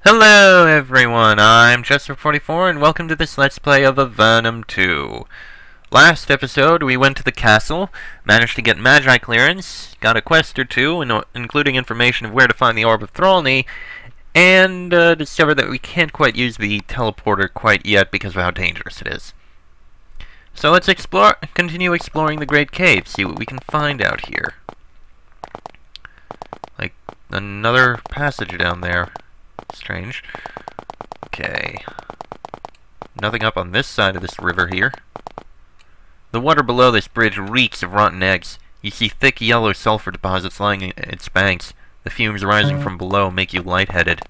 Hello everyone, I'm Chester44 and welcome to this Let's Play of Avernum 2. Last episode we went to the castle, managed to get Magi clearance, got a quest or two, including information of where to find the Orb of Thrallney, and discovered that we can't quite use the teleporter quite yet because of how dangerous it is. So let's continue exploring the Great Cave, see what we can find out here. Like, another passage down there. Strange. Okay. Nothing up on this side of this river here. The water below this bridge reeks of rotten eggs. You see thick yellow sulfur deposits lying in its banks. The fumes rising from below make you lightheaded.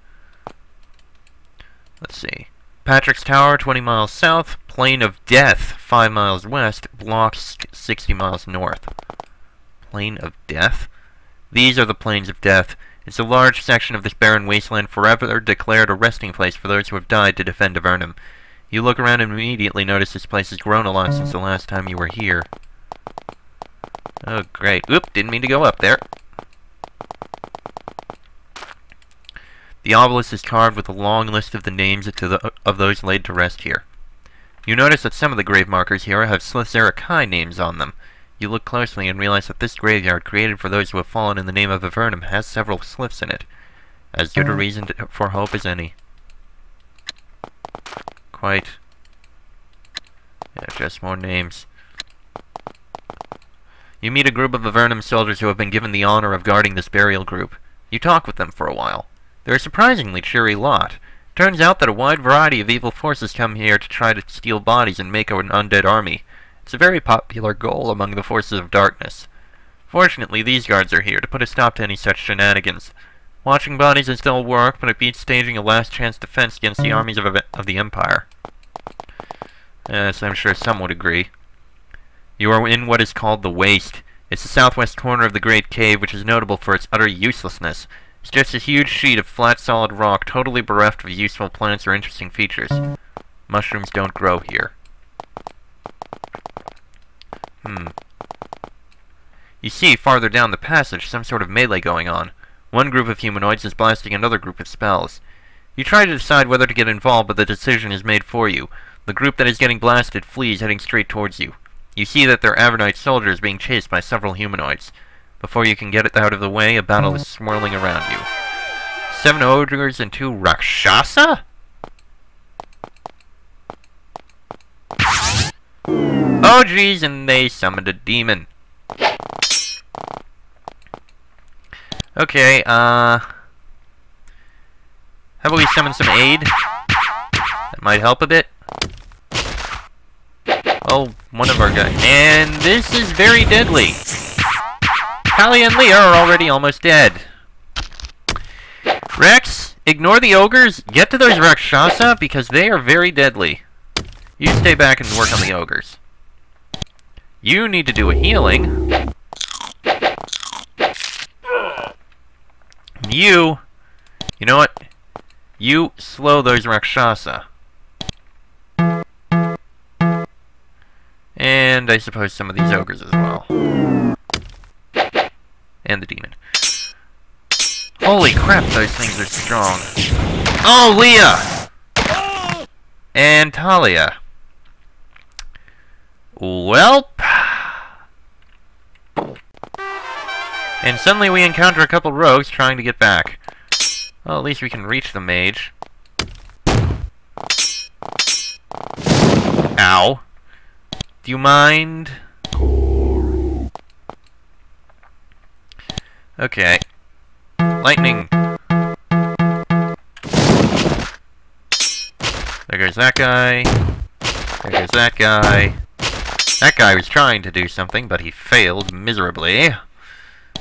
Let's see. Patrick's Tower, 20 miles south. Plain of Death, 5 miles west. Blocks, 60 miles north. Plain of Death? These are the Plains of Death. It's a large section of this barren wasteland forever declared a resting place for those who have died to defend Avernum. You look around and immediately notice this place has grown a lot since the last time you were here. Oh, great. Oop, didn't mean to go up there. The obelisk is carved with a long list of the names of those laid to rest here. You notice that some of the grave markers here have Slithzerakai names on them. You look closely and realize that this graveyard, created for those who have fallen in the name of Avernum, has several slips in it. As good a reason for hope as any. Quite. Yeah, just more names. You meet a group of Avernum soldiers who have been given the honor of guarding this burial group. You talk with them for a while. They're a surprisingly cheery lot. Turns out that a wide variety of evil forces come here to try to steal bodies and make an undead army. It's a very popular goal among the forces of darkness. Fortunately, these guards are here to put a stop to any such shenanigans. Watching bodies is dull work, but it beats staging a last-chance defense against the armies of the Empire. Yes, I'm sure some would agree. You are in what is called the Waste. It's the southwest corner of the Great Cave, which is notable for its utter uselessness. It's just a huge sheet of flat, solid rock, totally bereft of useful plants or interesting features. Mushrooms don't grow here. You see, farther down the passage, some sort of melee going on. One group of humanoids is blasting another group with spells. You try to decide whether to get involved, but the decision is made for you. The group that is getting blasted flees, heading straight towards you. You see that they're Avernite soldiers being chased by several humanoids. Before you can get it out of the way, a battle is swirling around you. 7 ogres and 2 Rakshasa? Oh geez, and they summoned a demon. Okay, how about we summon some aid? That might help a bit. Oh, one of our guys. And this is very deadly. Talia and Leah are already almost dead. Rex, ignore the ogres. Get to those Rakshasa, because they are very deadly. You stay back and work on the ogres. You need to do a healing. You know what? You slow those Rakshasa. And I suppose some of these ogres as well. And the demon. Holy crap, those things are strong. Oh, Leah! And Talia. Welp. And suddenly we encounter a couple rogues trying to get back. Well, at least we can reach the mage. Ow. Do you mind? Okay. Lightning. There goes that guy. There goes that guy. That guy was trying to do something, but he failed miserably.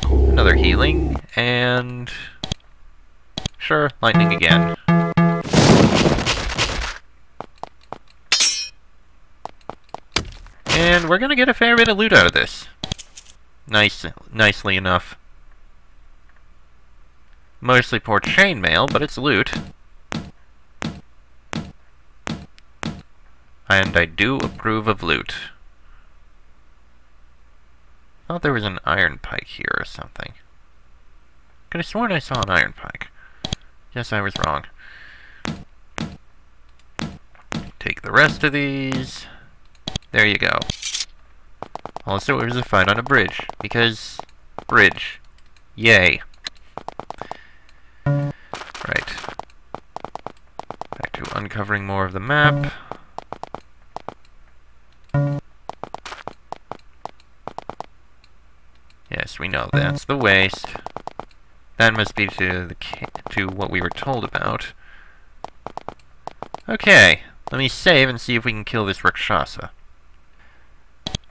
Another healing, and... sure, lightning again. And we're gonna get a fair bit of loot out of this. Nicely enough. Mostly poor chainmail, but it's loot. And I do approve of loot. I thought there was an iron pike here or something. Could have sworn I saw an iron pike. Yes, I was wrong. Take the rest of these. There you go. Also, it was a fight on a bridge, because bridge. Yay. Right. Back to uncovering more of the map. Yes, we know that's the waste. That must be to what we were told about. Okay, let me save and see if we can kill this Rakshasa.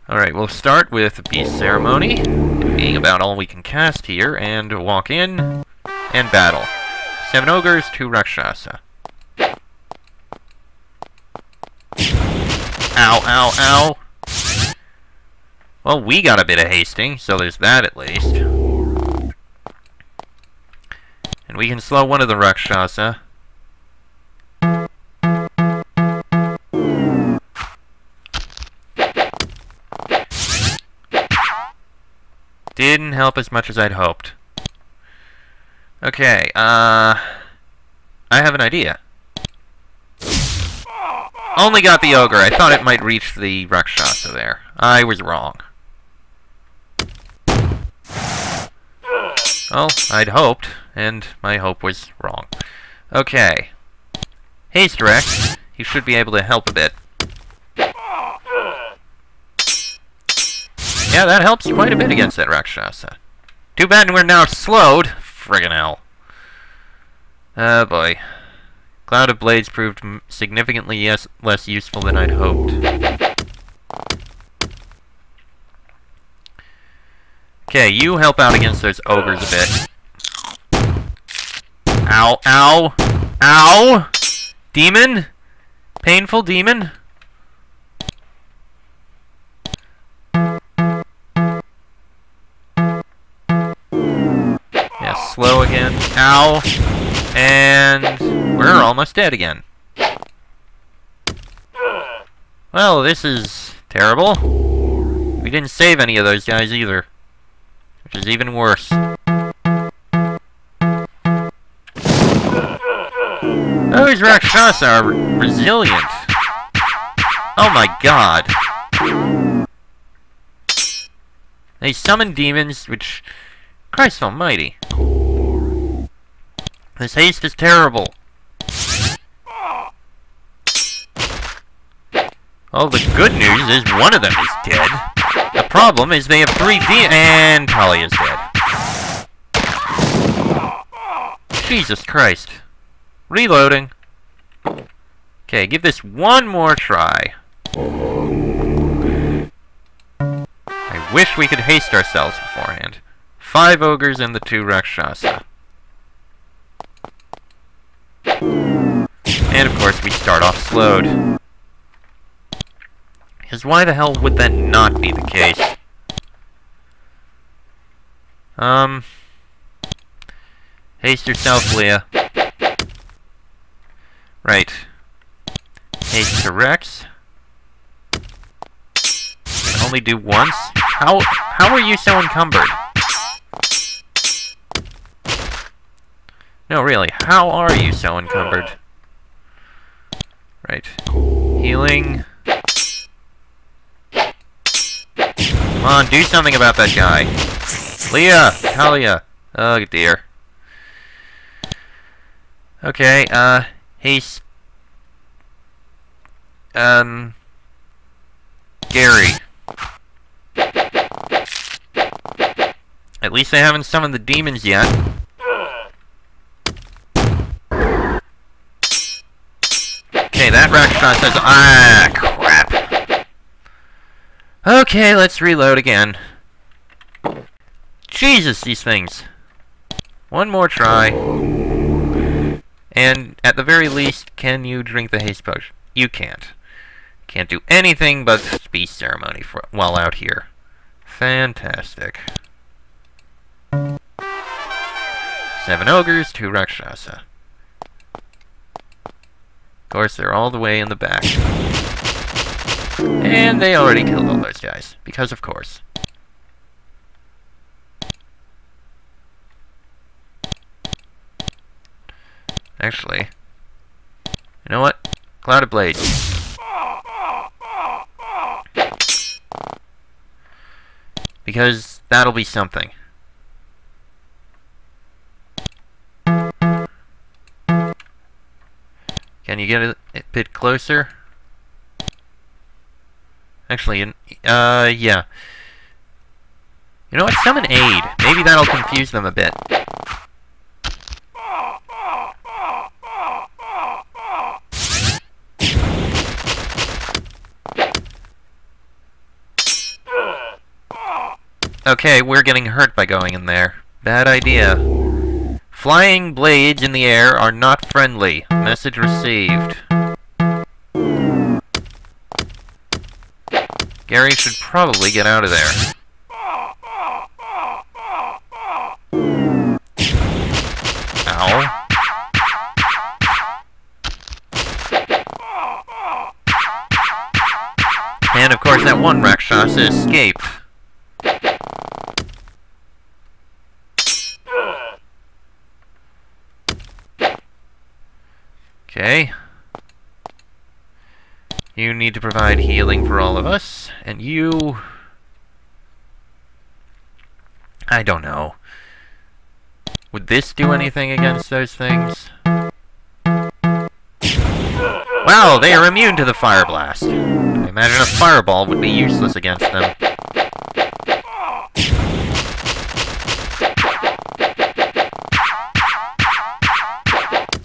Alright, we'll start with Beast Ceremony, being about all we can cast here, and walk in, and battle. 7 ogres, 2 Rakshasa. Ow, ow, ow! Well, we got a bit of hasting, so there's that at least. And we can slow one of the Rakshasa. Didn't help as much as I'd hoped. Okay, I have an idea. Only got the ogre. I thought it might reach the Rakshasa there. I was wrong. Well, I'd hoped, and my hope was wrong. Okay. Haste Rex. You should be able to help a bit. Yeah, that helps quite a bit against that Rakshasa. Too bad we're now slowed. Friggin' hell. Oh boy. Cloud of Blades proved significantly less useful than I'd hoped. Okay, you help out against those ogres a bit. Ow, ow, ow! Demon? Painful demon? Yeah, slow again. Ow! And we're almost dead again. Well, this is terrible. We didn't save any of those guys either, which is even worse. Those Rakshasa are resilient. Oh my god. They summon demons, which... Christ almighty. This haste is terrible. Well, the good news is one of them is dead. The problem is they have 3 and Tali is dead. Jesus Christ. Reloading. Okay, give this one more try. I wish we could haste ourselves beforehand. 5 ogres and the 2 Rakshasa. And of course we start off slowed. Because why the hell would that not be the case? Haste yourself, Leah. Right. Haste to Rex. Can only do once? How are you so encumbered? No, really, how are you so encumbered? Right. Healing. Come on, do something about that guy. Leah! Talia! Oh dear. Okay, haste. Gary. At least I haven't summoned the demons yet. Okay, that Rakshasa says, ah, crap. Okay, let's reload again. Jesus, these things. One more try. And, at the very least, can you drink the haste potion? You can't. Can't do anything but Beast Ceremony while out here. Fantastic. 7 ogres, 2 Rakshasa. Of course, they're all the way in the back. And they already killed all those guys, because of course. Actually, you know what? Cloud of Blades. Because that'll be something. Can you get a bit closer? Actually, yeah. You know what? Summon aid. Maybe that'll confuse them a bit. Okay, we're getting hurt by going in there. Bad idea. Flying blades in the air are not friendly. Message received. Gary should probably get out of there. Ow. And of course that one Rakshasa escaped. Okay. You need to provide healing for all of us, and you... I don't know. Would this do anything against those things? Wow, they are immune to the fire blast. I imagine a fireball would be useless against them.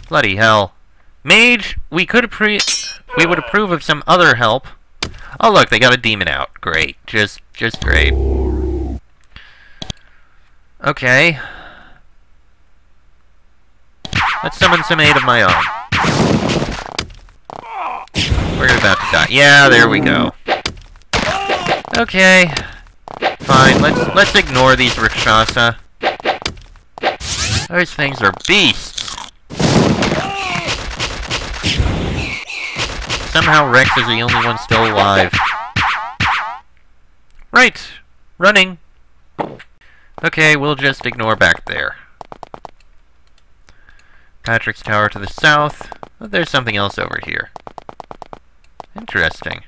Bloody hell. Mage, we would approve of some other help. Oh look, they got a demon out. Great. Just great. Okay. Let's summon some aid of my own. We're about to die. Yeah, there we go. Okay. Fine, let's ignore these Rakshasa. Those things are beasts. Somehow Rex is the only one still alive. Right! Running! Okay, we'll just ignore back there. Patrick's Tower to the south. Oh, there's something else over here. Interesting.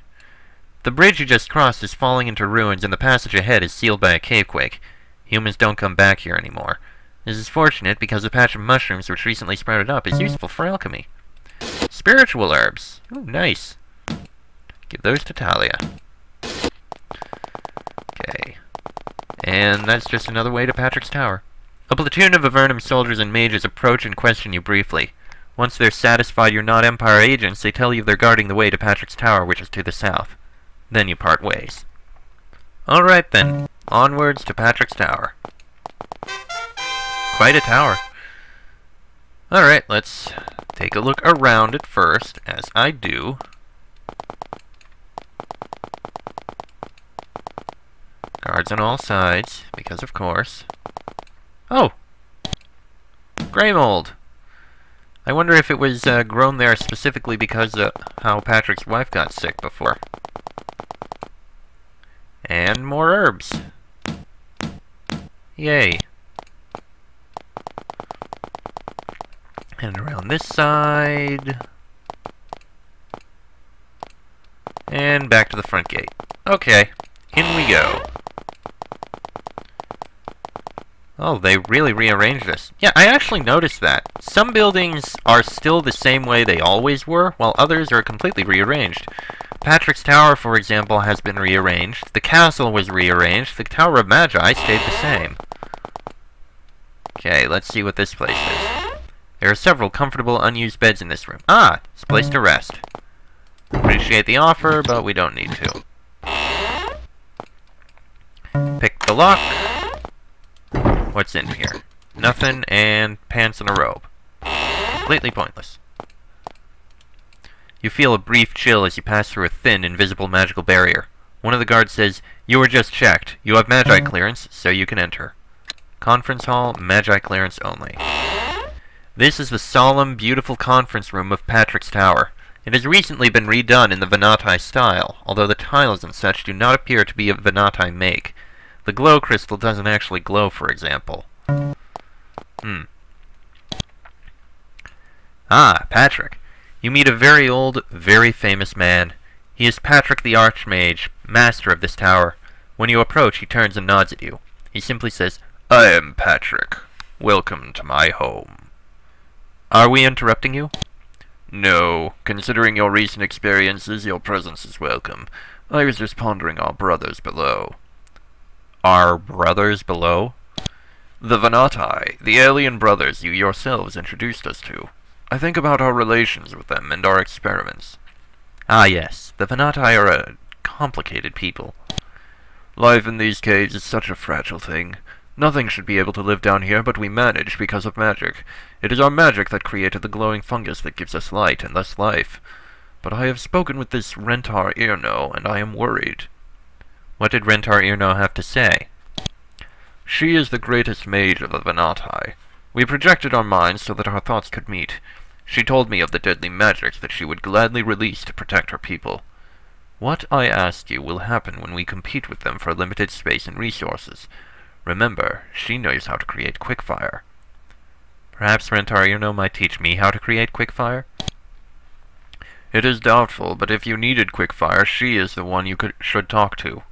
The bridge you just crossed is falling into ruins, and the passage ahead is sealed by a cavequake. Humans don't come back here anymore. This is fortunate because the patch of mushrooms which recently sprouted up is useful for alchemy. Spiritual herbs. Ooh, nice. Give those to Talia. Okay. And that's just another way to Patrick's Tower. A platoon of Avernum soldiers and mages approach and question you briefly. Once they're satisfied you're not Empire agents, they tell you they're guarding the way to Patrick's Tower, which is to the south. Then you part ways. Alright then. Onwards to Patrick's Tower. Quite a tower. Alright, let's take a look around it first, as I do. Guards on all sides, because of course. Oh! Grey mold! I wonder if it was grown there specifically because of how Patrick's wife got sick before. And more herbs. Yay. And around this side. And back to the front gate. Okay, in we go. Oh, they really rearranged this. Yeah, I actually noticed that. Some buildings are still the same way they always were, while others are completely rearranged. Patrick's Tower, for example, has been rearranged. The castle was rearranged. The Tower of Magi stayed the same. Okay, let's see what this place is. There are several comfortable, unused beds in this room. Ah, it's a place to rest. Appreciate the offer, but we don't need to. Pick the lock. What's in here? Nothing, and pants and a robe. Completely pointless. You feel a brief chill as you pass through a thin, invisible magical barrier. One of the guards says, "You were just checked. You have Magi clearance, so you can enter." Conference hall, Magi clearance only. This is the solemn, beautiful conference room of Patrick's Tower. It has recently been redone in the Venati style, although the tiles and such do not appear to be of Venati make. The glow crystal doesn't actually glow, for example. Ah, Patrick. You meet a very old, very famous man. He is Patrick the Archmage, master of this tower. When you approach, he turns and nods at you. He simply says, "I am Patrick. Welcome to my home." Are we interrupting you? No. Considering your recent experiences, your presence is welcome. I was just pondering our brothers below. Our brothers below? The Venati, the alien brothers you yourselves introduced us to. I think about our relations with them and our experiments. Ah yes, the Venati are a complicated people. Life in these caves is such a fragile thing. Nothing should be able to live down here, but we manage because of magic. It is our magic that created the glowing fungus that gives us light and thus life. But I have spoken with this Rentar Irno, and I am worried. What did Rentar Irno have to say? She is the greatest mage of the Venati. We projected our minds so that our thoughts could meet. She told me of the deadly magic that she would gladly release to protect her people. What, I ask you, will happen when we compete with them for limited space and resources? Remember, she knows how to create quickfire. Perhaps Rentar Irno might teach me how to create quickfire? It is doubtful, but if you needed quickfire, she is the one you should talk to.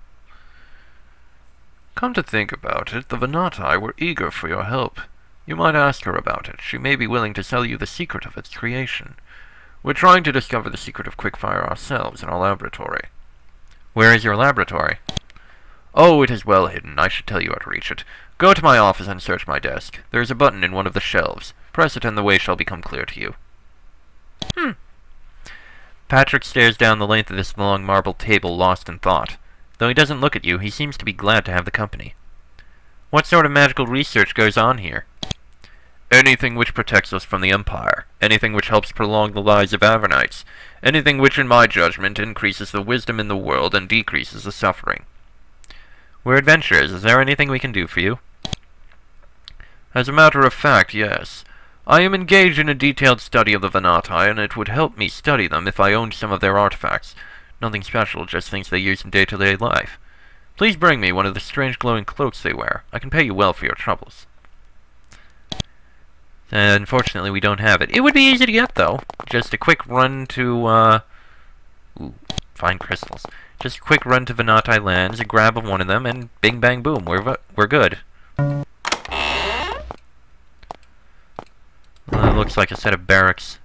Come to think about it, the Venati were eager for your help. You might ask her about it. She may be willing to sell you the secret of its creation. We're trying to discover the secret of quickfire ourselves in our laboratory. Where is your laboratory? Oh, it is well hidden. I should tell you how to reach it. Go to my office and search my desk. There is a button in one of the shelves. Press it and the way shall become clear to you. Patrick stares down the length of this long marble table, lost in thought. Though he doesn't look at you, he seems to be glad to have the company. What sort of magical research goes on here? Anything which protects us from the Empire. Anything which helps prolong the lives of Avernites. Anything which, in my judgment, increases the wisdom in the world and decreases the suffering. We're adventurers. Is there anything we can do for you? As a matter of fact, yes. I am engaged in a detailed study of the Venati, and it would help me study them if I owned some of their artifacts. Nothing special, just things they use in day-to-day life. Please bring me one of the strange glowing cloaks they wear. I can pay you well for your troubles. Unfortunately, we don't have it. It would be easy to get, though. Just a quick run to, find crystals. Just a quick run to Venati lands, a grab of one of them, and bing bang boom, we're good. Looks like a set of barracks.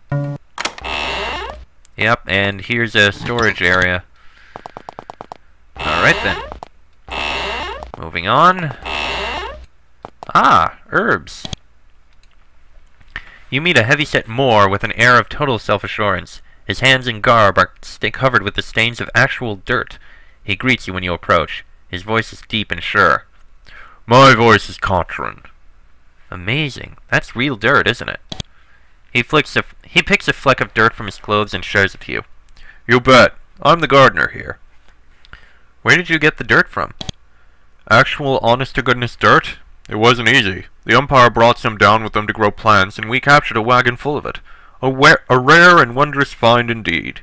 Yep, and here's a storage area. Alright then. Moving on. Ah, herbs. You meet a heavyset Moor with an air of total self-assurance. His hands and garb are covered with the stains of actual dirt. He greets you when you approach. His voice is deep and sure. My voice is Cotran. Amazing. That's real dirt, isn't it? He picks a fleck of dirt from his clothes and shows it to you. You bet. I'm the gardener here. Where did you get the dirt from? Actual honest-to-goodness dirt? It wasn't easy. The Empire brought some down with them to grow plants, and we captured a wagon full of it. A rare and wondrous find indeed.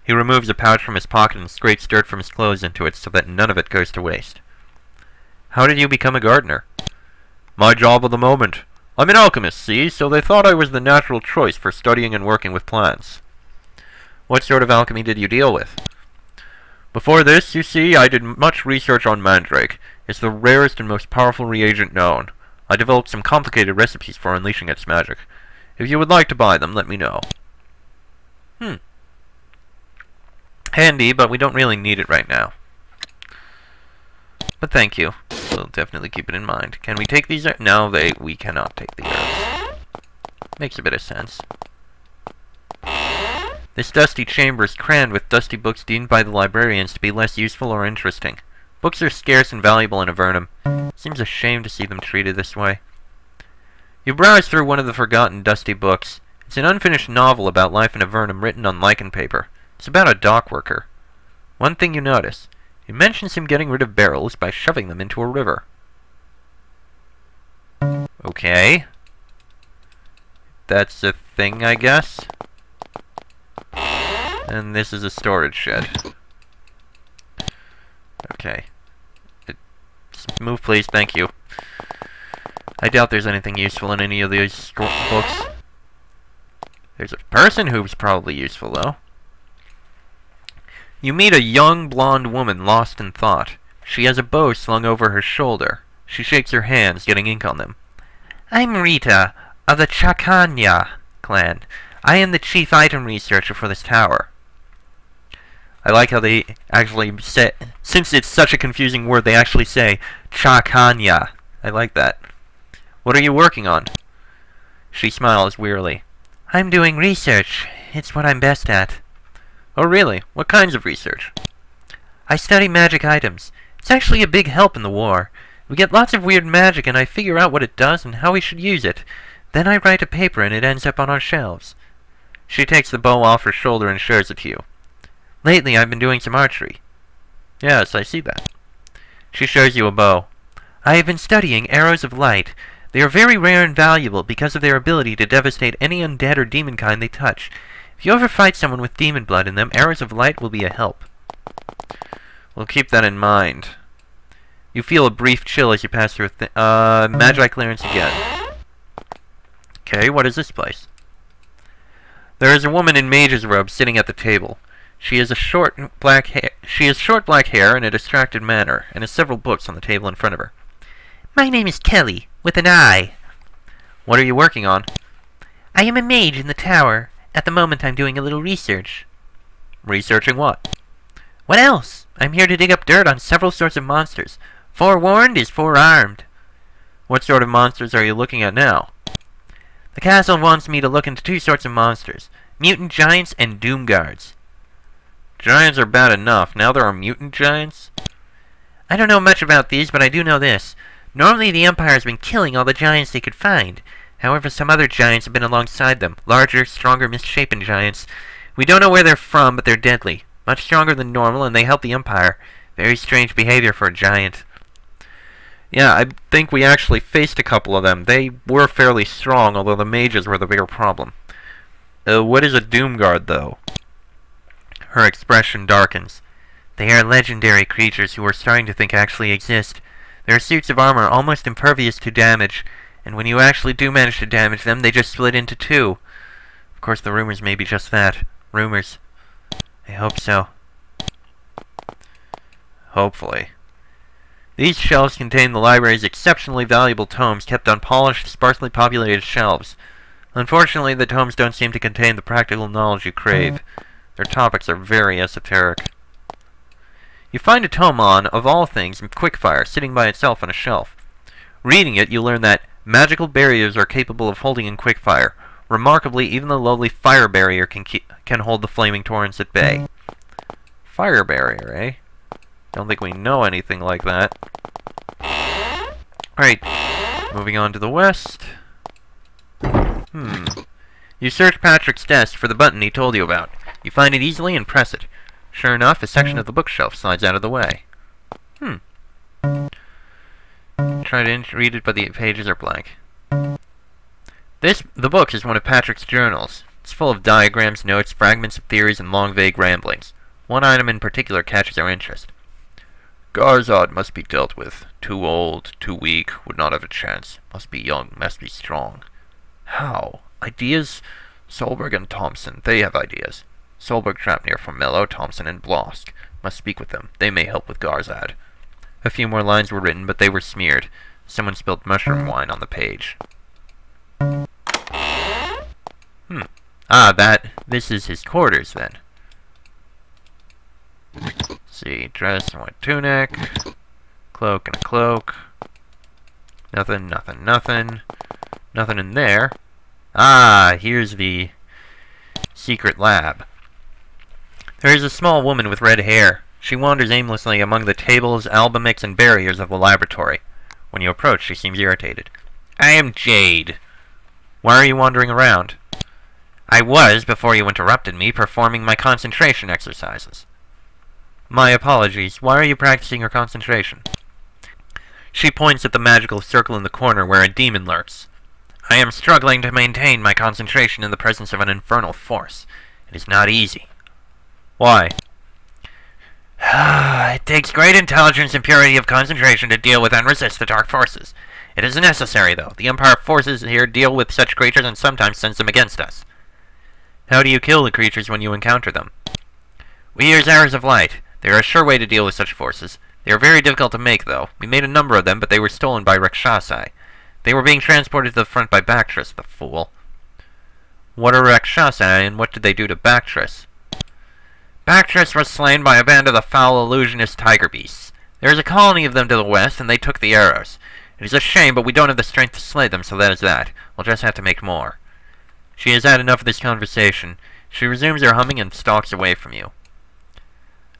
He removes a pouch from his pocket and scrapes dirt from his clothes into it so that none of it goes to waste. How did you become a gardener? My job of the moment. I'm an alchemist, see, so they thought I was the natural choice for studying and working with plants. What sort of alchemy did you deal with? Before this, you see, I did much research on mandrake. It's the rarest and most powerful reagent known. I developed some complicated recipes for unleashing its magic. If you would like to buy them, let me know. Handy, but we don't really need it right now. But thank you. We'll definitely keep it in mind. Can we take these? No, we cannot take the herbs. Makes a bit of sense. This dusty chamber is crammed with dusty books deemed by the librarians to be less useful or interesting. Books are scarce and valuable in Avernum. Seems a shame to see them treated this way. You browse through one of the forgotten dusty books. It's an unfinished novel about life in Avernum written on lichen paper. It's about a dock worker. One thing you notice. It mentions him getting rid of barrels by shoving them into a river. Okay. That's a thing, I guess. And this is a storage shed. Okay. Move, please. Thank you. I doubt there's anything useful in any of these books. There's a person who's probably useful, though. You meet a young blonde woman lost in thought. She has a bow slung over her shoulder. She shakes her hands, getting ink on them. I'm Rita, of the Chakanya clan. I am the chief item researcher for this tower. I like how they actually say, since it's such a confusing word, they actually say Chakanya. I like that. What are you working on? She smiles wearily. I'm doing research. It's what I'm best at. Oh, really? What kinds of research? I study magic items. It's actually a big help in the war. We get lots of weird magic, and I figure out what it does and how we should use it. Then I write a paper, and it ends up on our shelves. She takes the bow off her shoulder and shows it to you. Lately, I've been doing some archery. Yes, I see that. She shows you a bow. I have been studying arrows of light. They are very rare and valuable because of their ability to devastate any undead or demon kind they touch. If you ever fight someone with demon blood in them, arrows of light will be a help. We'll keep that in mind. You feel a brief chill as you pass through Magi clearance again. Okay, what is this place? There is a woman in mage's robes sitting at the table. She has short black hair in a distracted manner, and has several books on the table in front of her. My name is Kelly, with an I. What are you working on? I am a mage in the tower. At the moment I'm doing a little research. Researching what? What else? I'm here to dig up dirt on several sorts of monsters. Forewarned is forearmed. What sort of monsters are you looking at now? The castle wants me to look into two sorts of monsters. Mutant giants and doom guards. Giants are bad enough. Now there are mutant giants? I don't know much about these, but I do know this. Normally the Empire has been killing all the giants they could find. However, some other giants have been alongside them. Larger, stronger, misshapen giants. We don't know where they're from, but they're deadly. Much stronger than normal, and they help the Empire. Very strange behavior for a giant. Yeah, I think we actually faced a couple of them. They were fairly strong, although the mages were the bigger problem. What is a Doomguard, though? Her expression darkens. They are legendary creatures who we're starting to think actually exist. Their suits of armor are almost impervious to damage, and when you actually do manage to damage them, they just split into two. Of course, the rumors may be just that. Rumors. I hope so. Hopefully. These shelves contain the library's exceptionally valuable tomes kept on polished, sparsely populated shelves. Unfortunately, the tomes don't seem to contain the practical knowledge you crave. Their topics are very esoteric. You find a tome on, of all things, Quickfire, sitting by itself on a shelf. Reading it, you learn that magical barriers are capable of holding in Quickfire. Remarkably, even the lowly fire barrier can hold the flaming torrents at bay. Fire barrier, eh? Don't think we know anything like that. Alright, moving on to the west. You search Patrick's desk for the button he told you about. You find it easily and press it. Sure enough, a section of the bookshelf slides out of the way. Try to read it, but the pages are blank. The book is one of Patrick's journals. It's full of diagrams, notes, fragments of theories, and long, vague ramblings. One item in particular catches our interest. Garzad must be dealt with. Too old, too weak, would not have a chance. Must be young, must be strong. How? Ideas? Solberg and Thompson, they have ideas. Solberg trapped near Formello, Thompson, and Blosk. Must speak with them. They may help with Garzad. A few more lines were written, but they were smeared. Someone spilled mushroom wine on the page. This is his quarters, then. Let's see, dress and white tunic. Cloak and a cloak. Nothing, nothing, nothing. Nothing in there. Ah, here's the secret lab. There is a small woman with red hair. She wanders aimlessly among the tables, albumics, and barriers of the laboratory. When you approach, she seems irritated. I am Jade. Why are you wandering around? I was, before you interrupted me, performing my concentration exercises. My apologies. Why are you practicing your concentration? She points at the magical circle in the corner where a demon lurks. I am struggling to maintain my concentration in the presence of an infernal force. It is not easy. Why? It takes great intelligence and purity of concentration to deal with and resist the dark forces. It is necessary, though. The Empire forces here deal with such creatures and sometimes sends them against us. How do you kill the creatures when you encounter them? We use arrows of light. They are a sure way to deal with such forces. They are very difficult to make, though. We made a number of them, but they were stolen by Rakshasai. They were being transported to the front by Bactress, the fool. What are Rakshasai, and what did they do to Bactress? Bactress was slain by a band of the foul illusionist tiger beasts. There is a colony of them to the west, and they took the arrows. It is a shame, but we don't have the strength to slay them, so that is that. We'll just have to make more. She has had enough of this conversation. She resumes her humming and stalks away from you.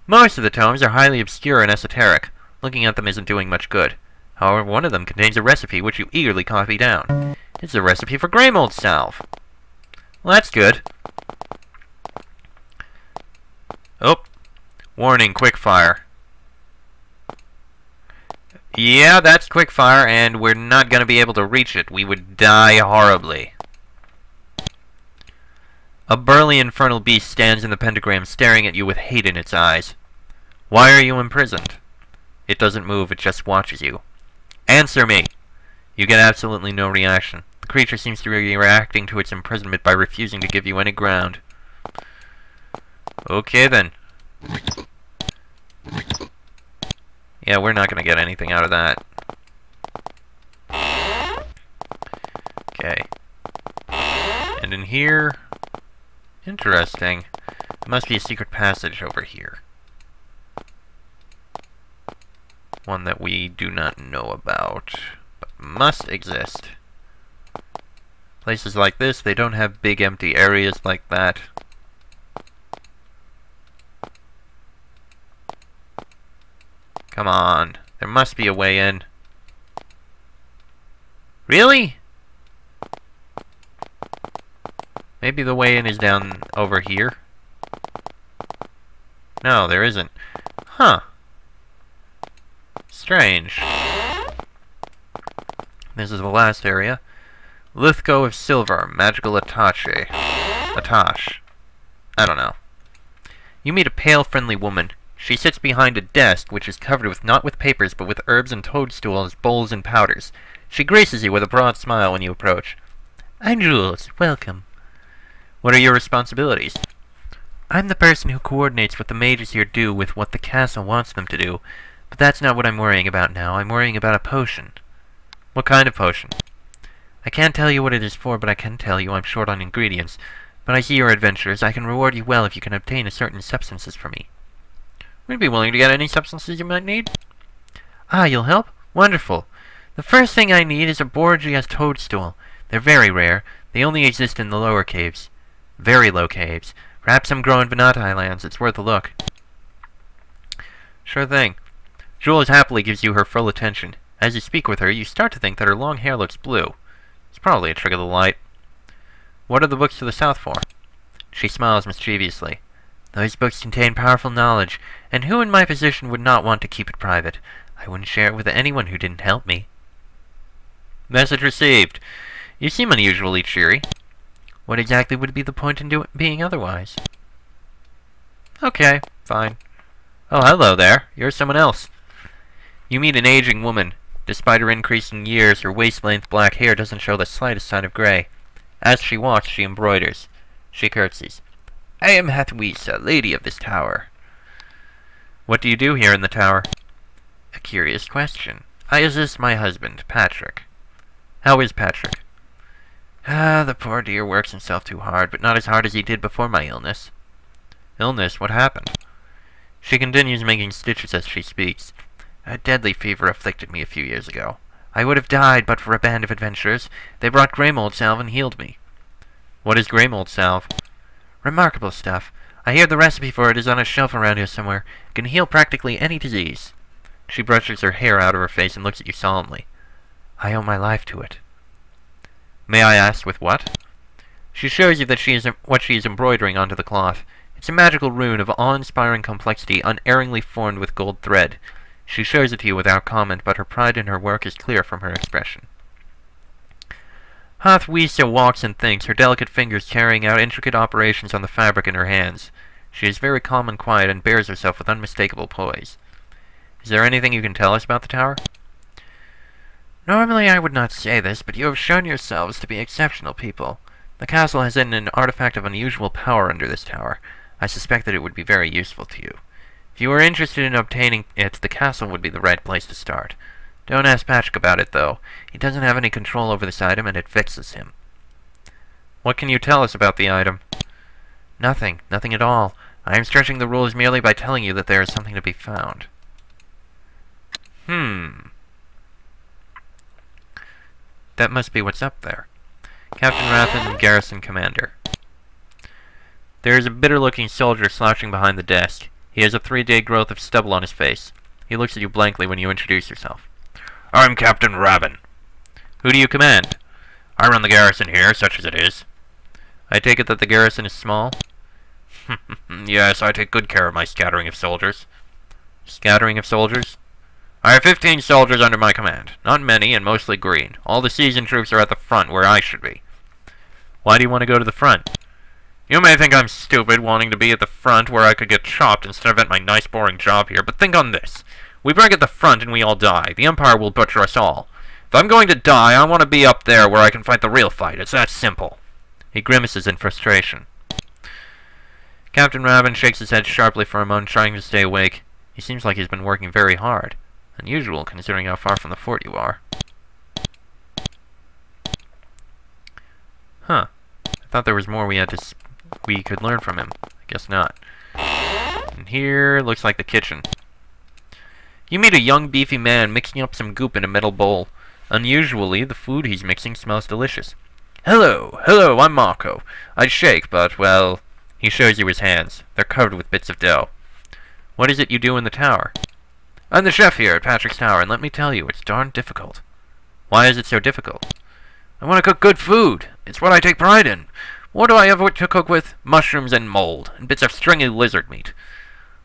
Most of the tomes are highly obscure and esoteric. Looking at them isn't doing much good. However, one of them contains a recipe which you eagerly copy down. It's a recipe for grey mold salve. Well, that's good. Oh. Warning, quickfire. Yeah, that's quickfire, and we're not going to be able to reach it. We would die horribly. A burly infernal beast stands in the pentagram, staring at you with hate in its eyes. Why are you imprisoned? It doesn't move, it just watches you. Answer me! You get absolutely no reaction. The creature seems to be reacting to its imprisonment by refusing to give you any ground. Okay, then. Yeah, we're not going to get anything out of that. Okay. And in here... Interesting. There must be a secret passage over here. One that we do not know about, but must exist. Places like this, they don't have big empty areas like that. Come on. There must be a way in. Really? Maybe the way in is down over here? No, there isn't. Huh. Strange. This is the last area. Lithgow of Silver, Magical Attache. Attache. I don't know. You meet a pale, friendly woman. She sits behind a desk, which is covered with not with papers, but with herbs and toadstools, bowls and powders. She graces you with a broad smile when you approach. I'm Jules. Welcome. What are your responsibilities? I'm the person who coordinates what the mages here do with what the castle wants them to do. But that's not what I'm worrying about now. I'm worrying about a potion. What kind of potion? I can't tell you what it is for, but I can tell you I'm short on ingredients. But I see you're adventurers. I can reward you well if you can obtain a certain substances for me. Would you be willing to get any substances you might need? Ah, you'll help? Wonderful. The first thing I need is a Borgia's toadstool. They're very rare. They only exist in the lower caves. Very low caves. Perhaps some grow in Venati lands. It's worth a look. Sure thing. Jules happily gives you her full attention. As you speak with her, you start to think that her long hair looks blue. It's probably a trick of the light. What are the books to the south for? She smiles mischievously. Those books contain powerful knowledge, and who in my position would not want to keep it private? I wouldn't share it with anyone who didn't help me. Message received. You seem unusually cheery. What exactly would be the point in being otherwise? Okay, fine. Oh, hello there. You're someone else. You meet an aging woman. Despite her increasing years, her waist-length black hair doesn't show the slightest sign of gray. As she walks, she embroiders. She curtsies. I am Hathwisa, lady of this tower. What do you do here in the tower? A curious question. I assist my husband, Patrick. How is Patrick? Ah, the poor dear works himself too hard, but not as hard as he did before my illness. Illness? What happened? She continues making stitches as she speaks. A deadly fever afflicted me a few years ago. I would have died but for a band of adventurers. They brought grey mold salve and healed me. What is grey mold salve? Remarkable stuff. I hear the recipe for it is on a shelf around here somewhere. It can heal practically any disease. She brushes her hair out of her face and looks at you solemnly. I owe my life to it. May I ask with what? She shows you that what she is embroidering onto the cloth. It's a magical rune of awe-inspiring complexity, unerringly formed with gold thread. She shows it to you without comment, but her pride in her work is clear from her expression. Hathwisa walks and thinks, her delicate fingers carrying out intricate operations on the fabric in her hands. She is very calm and quiet and bears herself with unmistakable poise. Is there anything you can tell us about the tower? Normally I would not say this, but you have shown yourselves to be exceptional people. The castle has hidden an artifact of unusual power under this tower. I suspect that it would be very useful to you. If you were interested in obtaining it, the castle would be the right place to start. Don't ask Patrick about it, though. He doesn't have any control over this item, and it vexes him. What can you tell us about the item? Nothing. Nothing at all. I am stretching the rules merely by telling you that there is something to be found. That must be what's up there. Captain Rathen, Garrison Commander. There is a bitter-looking soldier slouching behind the desk. He has a 3-day growth of stubble on his face. He looks at you blankly when you introduce yourself. I'm Captain Raven. Who do you command? I run the garrison here, such as it is. I take it that the garrison is small? Yes, I take good care of my scattering of soldiers. Scattering of soldiers? I have 15 soldiers under my command. Not many, and mostly green. All the seasoned troops are at the front, where I should be. Why do you want to go to the front? You may think I'm stupid, wanting to be at the front where I could get chopped instead of at my nice boring job here, but think on this. We break at the front and we all die. The Empire will butcher us all. If I'm going to die, I want to be up there where I can fight the real fight. It's that simple. He grimaces in frustration. Captain Raven shakes his head sharply for a moment, trying to stay awake. He seems like he's been working very hard. Unusual, considering how far from the fort you are. Huh. I thought there was more we could learn from him. I guess not. And here looks like the kitchen. You meet a young, beefy man mixing up some goop in a metal bowl. Unusually, the food he's mixing smells delicious. Hello, I'm Marco. I'd shake, but, well... He shows you his hands. They're covered with bits of dough. What is it you do in the tower? I'm the chef here at Patrick's Tower, and let me tell you, it's darn difficult. Why is it so difficult? I want to cook good food. It's what I take pride in. What do I have to cook with? Mushrooms and mold, and bits of stringy lizard meat.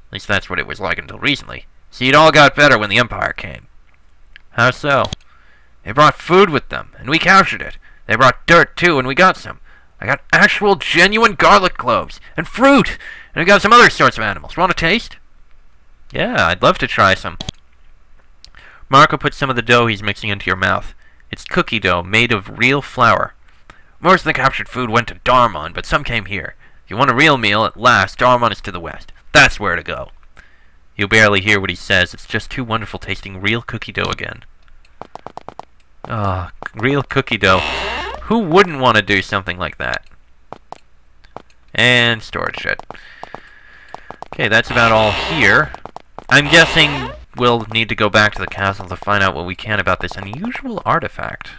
At least that's what it was like until recently. See, it all got better when the Empire came. How so? They brought food with them, and we captured it. They brought dirt, too, and we got some. I got actual, genuine garlic cloves, and fruit, and we got some other sorts of animals. Want a taste? Yeah, I'd love to try some. Marco puts some of the dough he's mixing into your mouth. It's cookie dough made of real flour. Most of the captured food went to Darmon, but some came here. If you want a real meal, at last, Darmon is to the west. That's where to go. You barely hear what he says. It's just too wonderful tasting real cookie dough again. Ah, real cookie dough. Who wouldn't want to do something like that? And storage shed. Okay, that's about all here. I'm guessing we'll need to go back to the castle to find out what we can about this unusual artifact.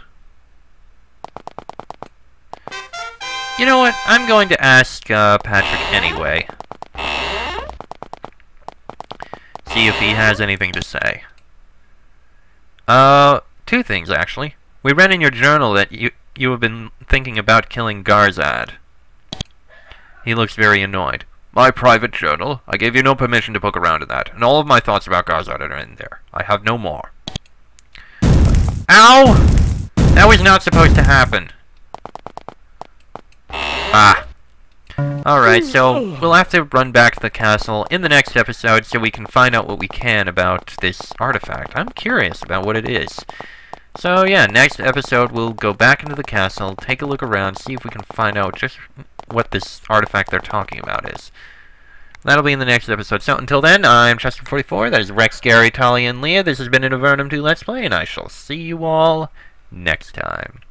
You know what? I'm going to ask Patrick anyway. See if he has anything to say. Two things, actually. We read in your journal that you have been thinking about killing Garzad. He looks very annoyed. My private journal? I gave you no permission to poke around in that, and all of my thoughts about Garzad are in there. I have no more. Ow! That was not supposed to happen. Ah. Alright, so we'll have to run back to the castle in the next episode so we can find out what we can about this artifact. I'm curious about what it is. So yeah, next episode we'll go back into the castle, take a look around, see if we can find out just what this artifact they're talking about is. That'll be in the next episode. So until then, I'm Chester44, that is Rex, Gary, Talia, and Leah. This has been an Avernum 2 Let's Play, and I shall see you all next time.